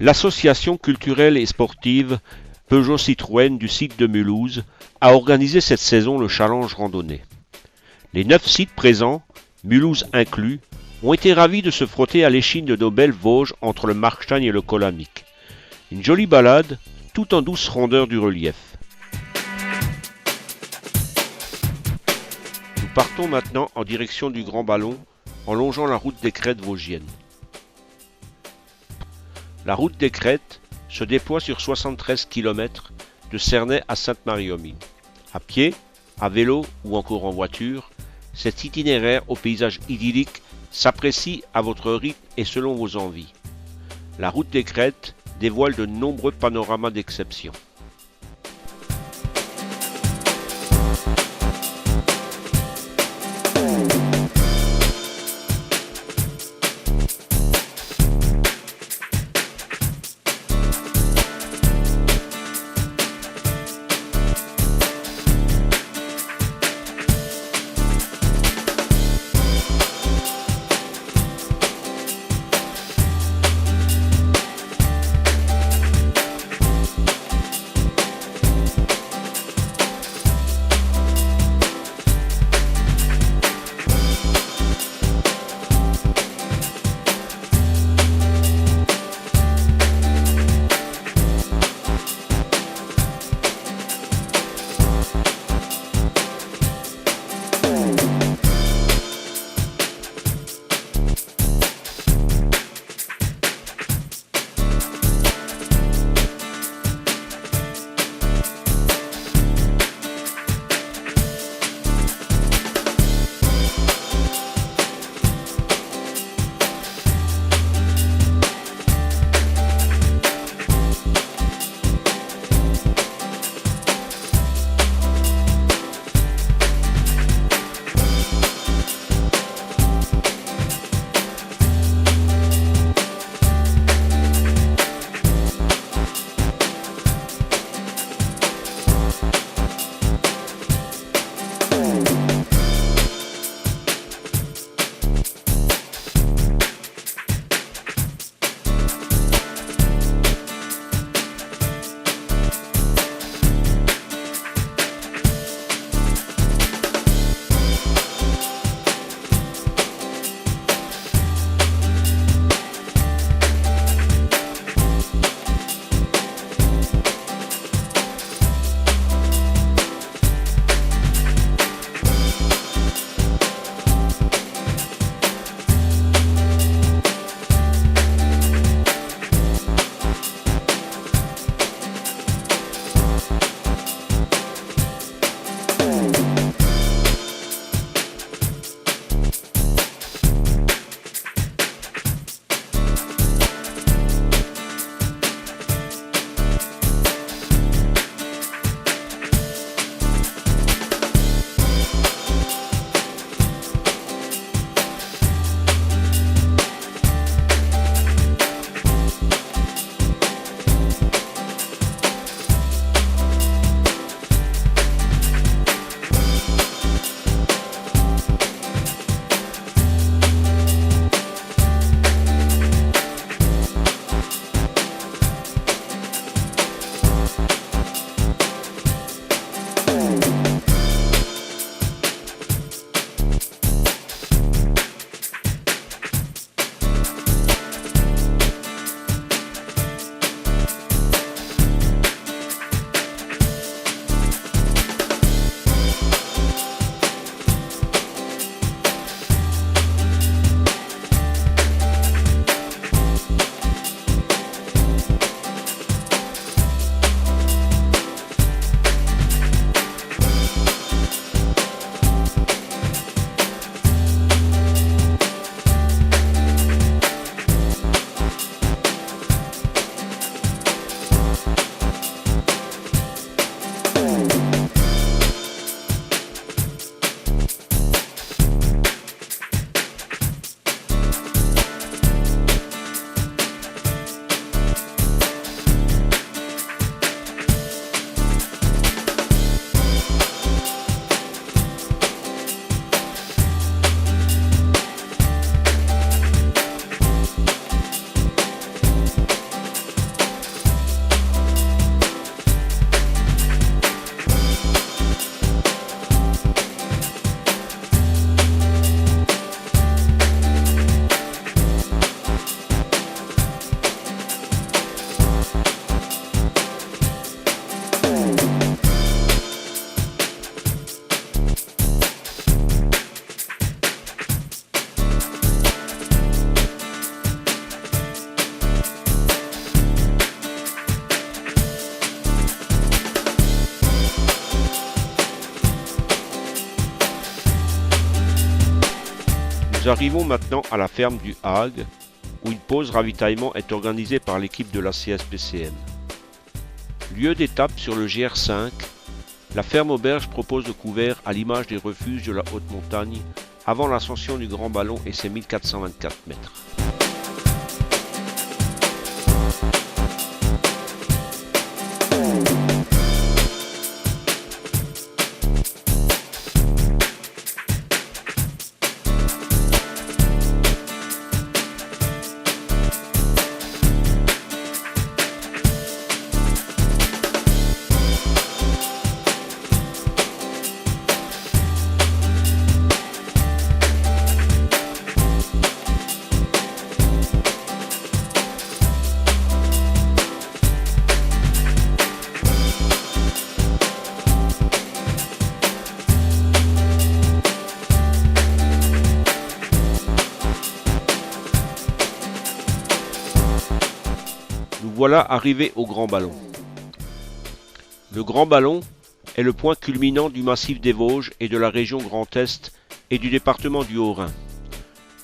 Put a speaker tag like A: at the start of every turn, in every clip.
A: L'association culturelle et sportive Peugeot Citroën du site de Mulhouse a organisé cette saison le challenge randonnée. Les 9 sites présents, Mulhouse inclus, ont été ravis de se frotter à l'échine de nos belles Vosges entre le Markstein et le Collamic. Une jolie balade, tout en douce rondeur du relief. Nous partons maintenant en direction du Grand Ballon, en longeant la route des Crêtes vosgiennes. La route des Crêtes se déploie sur 73 km de Cernay à Sainte-Marie-aux-Mines. À pied, à vélo ou encore en voiture, cet itinéraire au paysage idyllique s'apprécie à votre rythme et selon vos envies. La route des Crêtes dévoile de nombreux panoramas d'exception. Nous arrivons maintenant à la ferme du Hague, où une pause ravitaillement est organisée par l'équipe de la CSPCM. Lieu d'étape sur le GR5, la ferme auberge propose le couvert à l'image des refuges de la haute montagne avant l'ascension du Grand Ballon et ses 1424 mètres. Nous voilà arrivés au Grand Ballon. Le Grand Ballon est le point culminant du massif des Vosges et de la région Grand Est et du département du Haut-Rhin.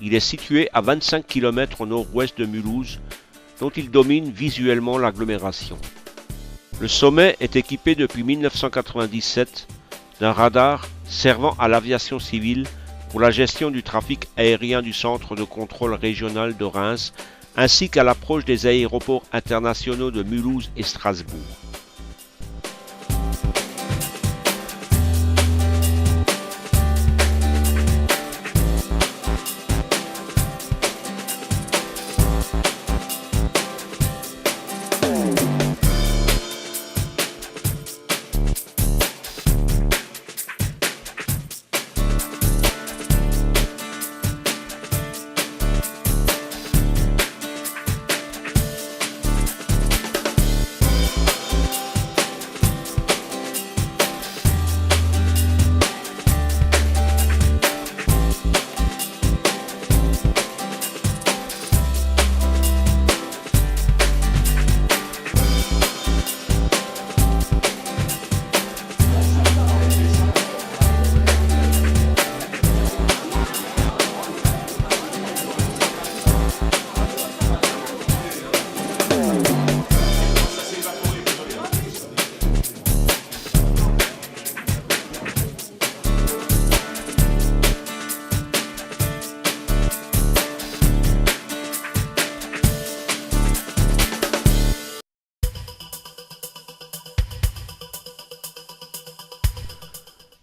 A: Il est situé à 25 km au nord-ouest de Mulhouse, dont il domine visuellement l'agglomération. Le sommet est équipé depuis 1997 d'un radar servant à l'aviation civile pour la gestion du trafic aérien du centre de contrôle régional de Reims, ainsi qu'à l'approche des aéroports internationaux de Mulhouse et Strasbourg.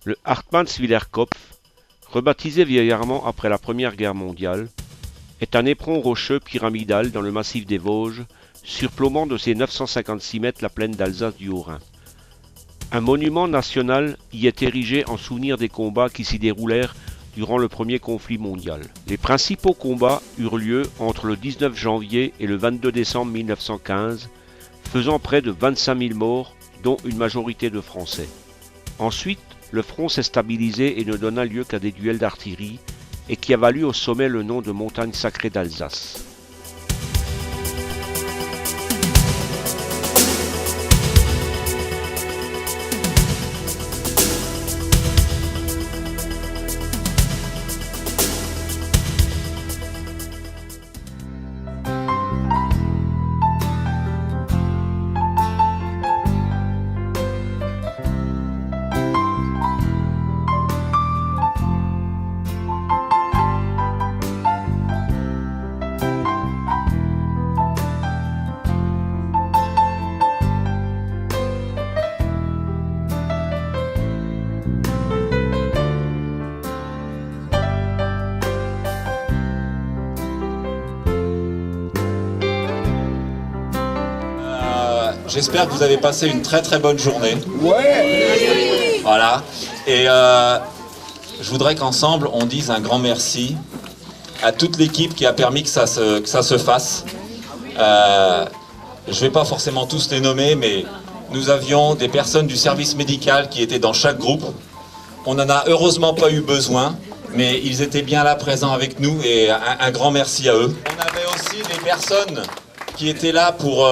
A: Le Hartmannswiller Kopf, rebaptisé vieillardement après la Première Guerre mondiale, est un éperon rocheux pyramidal dans le massif des Vosges, surplombant de ses 956 mètres la plaine d'Alsace du Haut-Rhin. Un monument national y est érigé en souvenir des combats qui s'y déroulèrent durant le premier conflit mondial. Les principaux combats eurent lieu entre le 19 janvier et le 22 décembre 1915, faisant près de 25 000 morts, dont une majorité de Français. Ensuite, le front s'est stabilisé et ne donna lieu qu'à des duels d'artillerie, et qui a valu au sommet le nom de montagne sacrée d'Alsace.
B: J'espère que vous avez passé une très très bonne journée.
C: Ouais.
B: Voilà. Et je voudrais qu'ensemble on dise un grand merci à toute l'équipe qui a permis que ça se fasse. Je ne vais pas forcément tous les nommer, mais nous avions des personnes du service médical qui étaient dans chaque groupe. On n'en a heureusement pas eu besoin, mais ils étaient bien là présents avec nous et un grand merci à eux. On avait aussi des personnes qui étaient là pour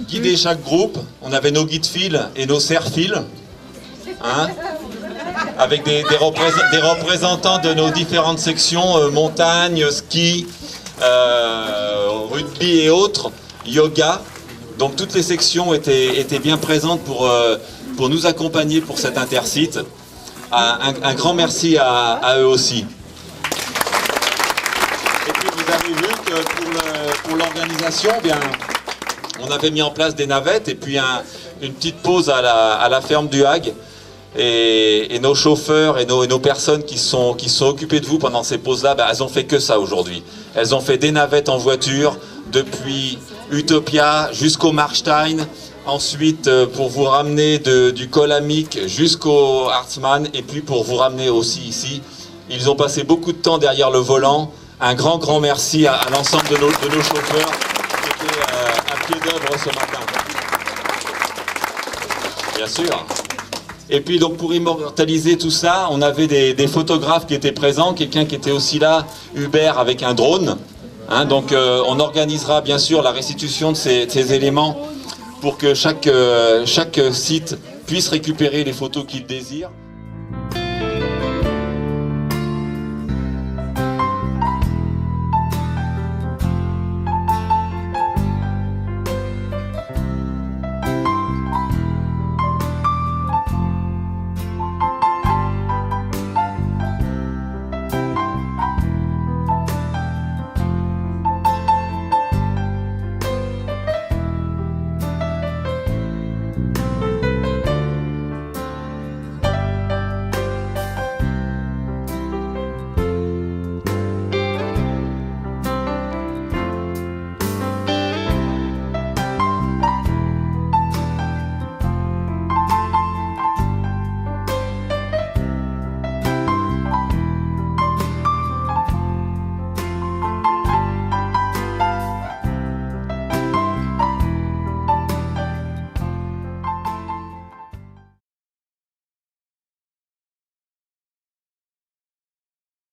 B: guider chaque groupe. On avait nos guides-fils et nos serre-fils. Hein ? avec des représentants de nos différentes sections, montagne, ski, rugby et autres, yoga. Donc toutes les sections étaient bien présentes pour nous accompagner pour cet Intercity. Un grand merci à eux aussi. Et puis vous avez vu que pour l'organisation, bien, on avait mis en place des navettes et puis une petite pause à la ferme du Hague. Et nos chauffeurs et nos personnes qui sont occupées de vous pendant ces pauses-là, ben, elles ont fait que ça aujourd'hui. Elles ont fait des navettes en voiture depuis Utopia jusqu'au Markstein, ensuite pour vous ramener du Col Amic jusqu'au Hartmann et puis pour vous ramener aussi ici. Ils ont passé beaucoup de temps derrière le volant. Un grand merci à l'ensemble de nos chauffeurs qui étaient à pied d'œuvre ce matin. Bien sûr. Et puis donc pour immortaliser tout ça, on avait des photographes qui étaient présents, quelqu'un qui était aussi là, Hubert, avec un drone. Hein, donc on organisera bien sûr la restitution de ces éléments pour que chaque site puisse récupérer les photos qu'il désire.